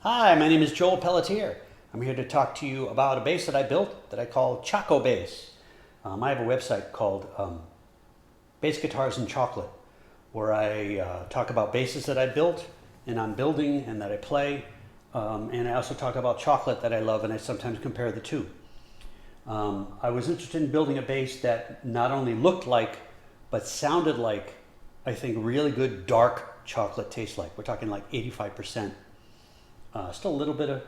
Hi, my name is Joel Pelletier. I'm here to talk to you about a bass that I built that I call CHOCOBASS. I have a website called Bass Guitars and Chocolate, where I talk about basses that I built and I'm building and that I play. And I also talk about chocolate that I love, and I sometimes compare the two. I was interested in building a bass that not only looked like, but sounded like, I think, really good dark chocolate tastes like. We're talking like 85%. Still a little bit of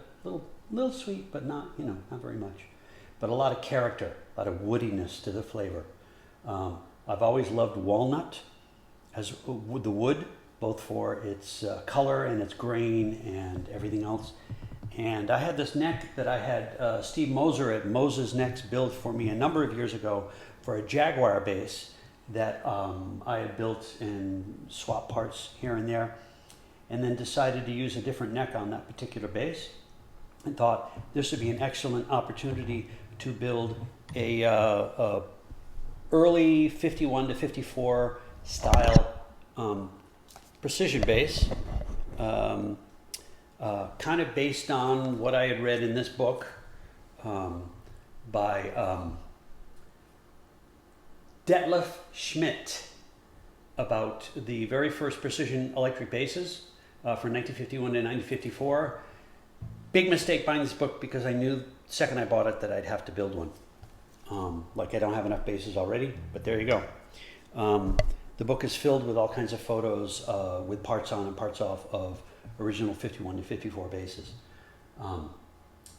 little sweet, but not not very much. But a lot of character, a lot of woodiness to the flavor. I've always loved walnut as the wood, both for its color and its grain and everything else. And I had this neck that I had Steve Moser at Moses Necks build for me a number of years ago for a Jaguar bass that I had built and swapped parts here and there, and then decided to use a different neck on that particular bass and thought this would be an excellent opportunity to build a early 51 to 54 style precision bass, kind of based on what I had read in this book by Detlef Schmidt about the very first precision electric basses from 1951 to 1954. Big mistake buying this book because I knew the second I bought it that I'd have to build one. Like I don't have enough basses already, but there you go. The book is filled with all kinds of photos with parts on and parts off of original 51 to 54 basses.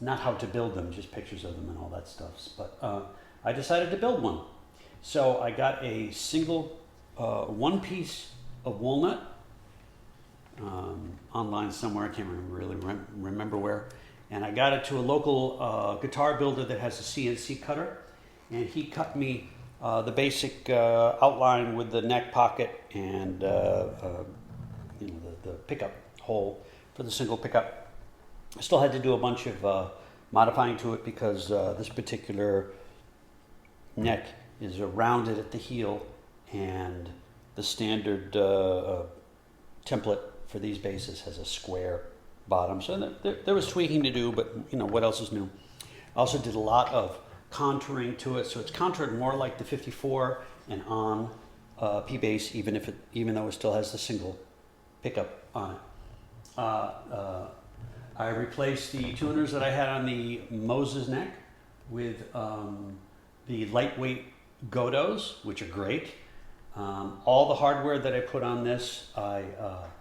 Not how to build them, just pictures of them and all that stuff. But I decided to build one. So I got a single one piece of walnut online somewhere. I can't remember where. And I got it to a local guitar builder that has a CNC cutter. And he cut me the basic outline with the neck pocket and the pickup hole for the single pickup. I still had to do a bunch of modifying to it because this particular neck is rounded at the heel, and the standard template for these basses has a square bottom. So there was tweaking to do, but what else is new? I also did a lot of contouring to it, so it's contoured more like the 54 and on P bass, even though it still has the single pickup on it. I replaced the tuners that I had on the Moses neck with the lightweight Godos, which are great. All the hardware that I put on this, I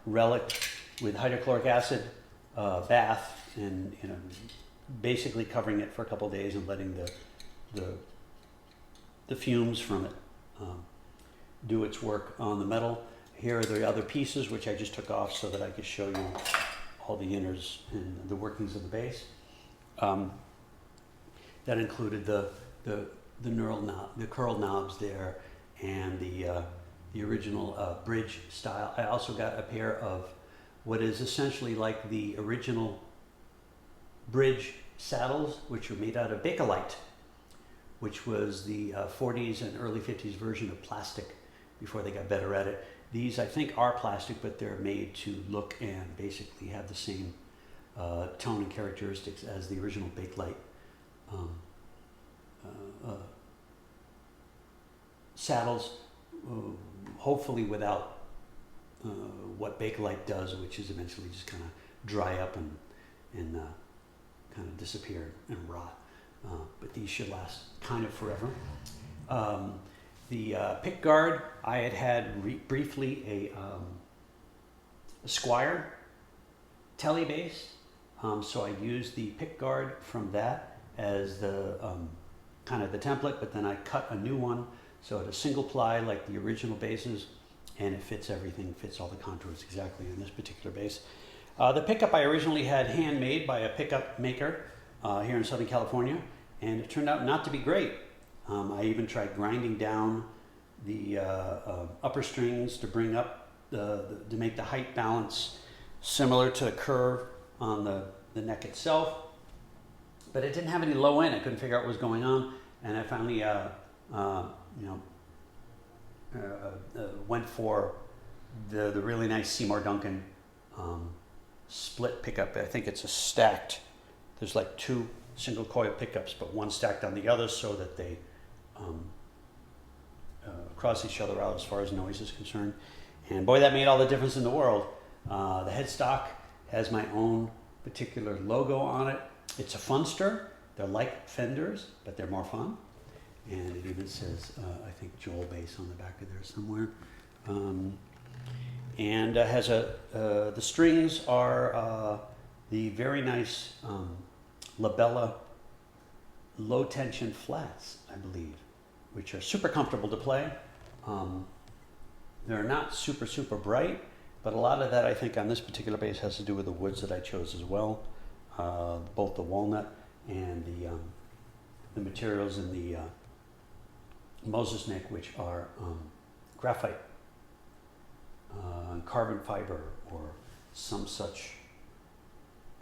relic with hydrochloric acid bath, and basically covering it for a couple of days and letting the fumes from it do its work on the metal. Here are the other pieces, which I just took off so that I could show you all the inners and the workings of the bass. That included the knurled knob, the curled knobs there, and the original bridge style. I also got a pair of what is essentially like the original bridge saddles, which were made out of Bakelite, which was the 40s and early 50s version of plastic before they got better at it. These, I think, are plastic, but they're made to look and basically have the same tone and characteristics as the original Bakelite saddles, hopefully without what Bakelite does, which is eventually just kind of dry up and kind of disappear and rot. But these should last kind of forever. The pick guard, I had briefly a Squier Tele bass, so I used the pick guard from that as the kind of the template, but then I cut a new one so it's a single ply like the original basses, and it fits everything, fits all the contours exactly in this particular bass. The pickup I originally had handmade by a pickup maker here in Southern California, and it turned out not to be great. I even tried grinding down the upper strings to bring up to make the height balance similar to the curve on the neck itself, but it didn't have any low end. I couldn't figure out what was going on, and I finally went for the really nice Seymour Duncan split pickup. I think it's a stacked. There's like two single coil pickups, but one stacked on the other so that they cross each other out as far as noise is concerned. And boy, that made all the difference in the world. The headstock has my own particular logo on it. It's a Funster. They're like Fenders, but they're more fun. And it even says, I think Joel Bass on the back of there somewhere. And has the strings are the very nice Labella low tension flats, I believe, which are super comfortable to play. They're not super bright, but a lot of that I think on this particular bass has to do with the woods that I chose as well. Both the walnut and the materials in the Moses neck, which are graphite, carbon fiber, or some such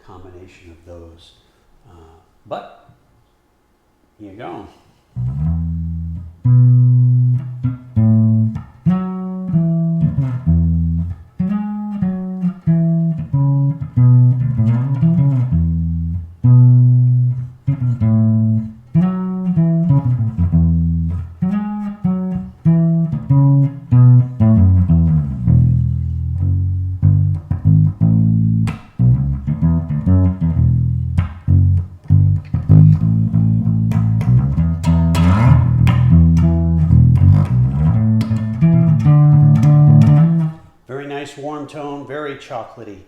combination of those. But here you go. Warm tone, very chocolatey.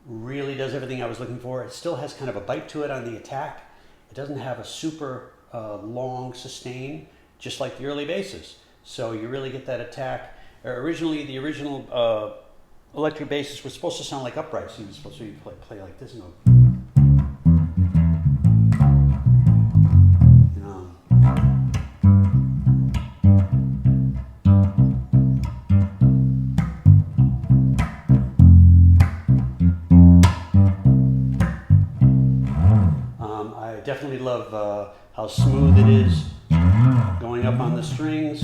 Really does everything I was looking for. It still has kind of a bite to it on the attack. It doesn't have a super long sustain, just like the early basses. So you really get that attack. Originally, the original electric basses were supposed to sound like uprights. You were supposed to play like this and go. Definitely love how smooth it is going up on the strings.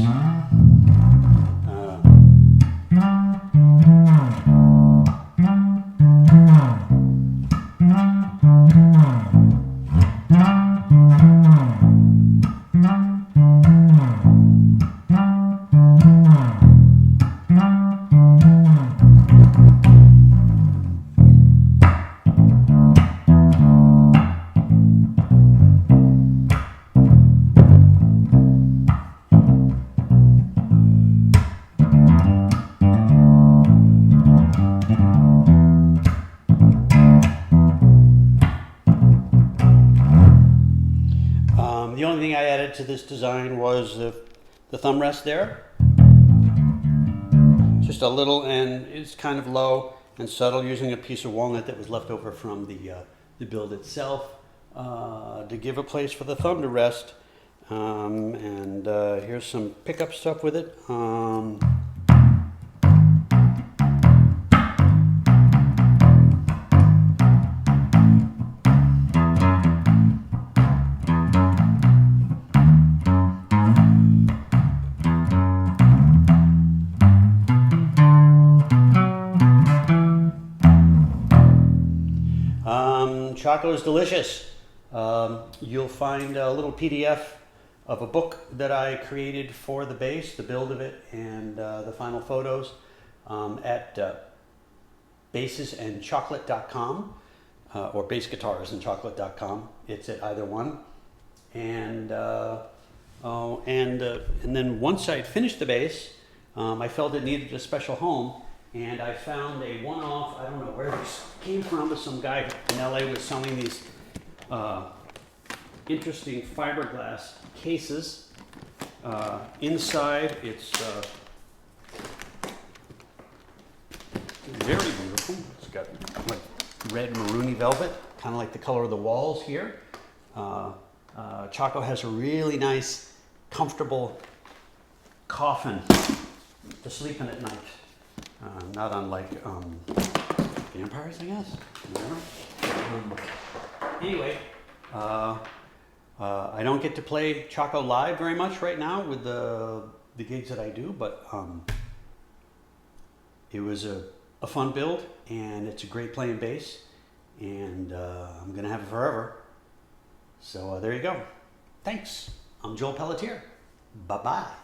The only thing I added to this design was the thumb rest there. Just a little, and it's kind of low and subtle, using a piece of walnut that was left over from the build itself to give a place for the thumb to rest. And here's some pickup stuff with it. Choco is delicious. You'll find a little PDF of a book that I created for the bass, the build of it, and the final photos at bassesandchocolate.com or bassguitarsandchocolate.com. It's at either one. And then once I'd finished the bass, I felt it needed a special home. And I found a one-off, I don't know where this came from, but some guy in LA was selling these interesting fiberglass cases. Inside, it's very beautiful. It's got like red maroony velvet, kind of like the color of the walls here. Choco has a really nice, comfortable coffin to sleep in at night. Not unlike vampires, I guess. Anyway, I don't get to play Choco live very much right now with the gigs that I do, but it was a a fun build, and it's a great playing bass, and I'm going to have it forever. So there you go. Thanks. I'm Joel Pelletier. Bye-bye.